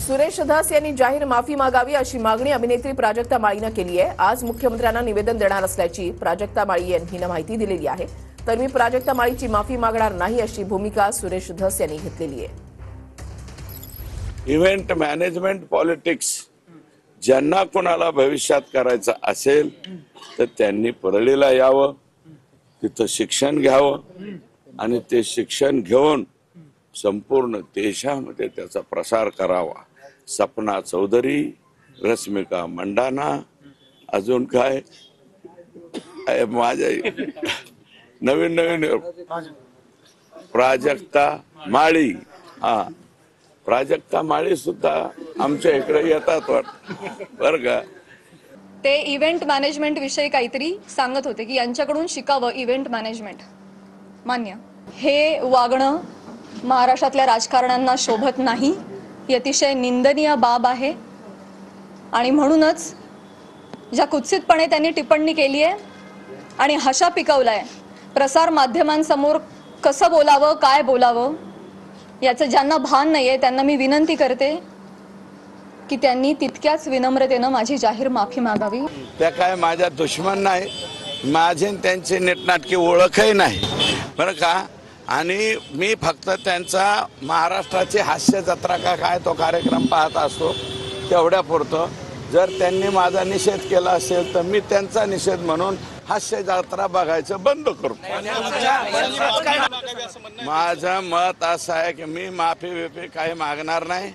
सुरेश धस यांनी जाहीर माफी मागावी अशी मागणी अभिनेत्री प्राजक्ता माळीनं केली आहे। आज मुख्यमंत्र्यांना निवेदन देणार असल्याची प्राजक्ता माळी यांनी माहिती दिलेली आहे। तर मी प्राजक्ता माळीची माफी मागणार नाही अशी भूमिका सुरेश धस यांनी घेतलेली आहे। इव्हेंट मॅनेजमेंट पॉलिटिक्स ज्यांना कोणाला भविष्यात करायचं असेल तर त्यांनी परळीला यावं, तिथं शिक्षण घ्यावं आणि ते शिक्षण घेऊन संपूर्ण देशामध्ये त्याचा प्रसार करावा। सपना चौधरी, रश्मिका मंडाना, अजून काय माझ्या नवीन नवीन प्राजक्ता माळी, प्राजक्ता माळी सुद्धा आमच्या इकडे येतात बरं का। ते इव्हेंट मॅनेजमेंट विषयी काहीतरी सांगत होते की यांच्याकडून शिकावं इव्हेंट मॅनेजमेंट। मान्य, हे वागणं महाराष्ट्रातल्या राजकारण्यांना शोभत नाही, ही अतिशय निंदनीय बाब आहे। आणि म्हणूनच ज्या कुत्सितपणे त्यांनी टिप्पणी केली आहे आणि हशा पिकवलाय, प्रसार माध्यमांसमोर कसं बोलावं, काय बोलावं याचं ज्यांना भान नाहीये त्यांना मी विनंती करते की त्यांनी तितक्याच विनम्रतेनं माझी जाहीर माफी मागावी। त्या काय माझ्या दुश्मन नाही, माझे त्यांची नीटनाटकी ओळखही नाही बरं का। आणि मी फक्त त्यांचा महाराष्ट्राची हास्य जत्रा का काय तो कार्यक्रम पाहत असतो तेवढ्यापुरतं। जर त्यांनी माझा निषेध केला असेल तर मी त्यांचा निषेध म्हणून हास्य जत्रा बघायचं बंद करतो। माझं मत असं आहे की मी माफी काही मागणार नाही।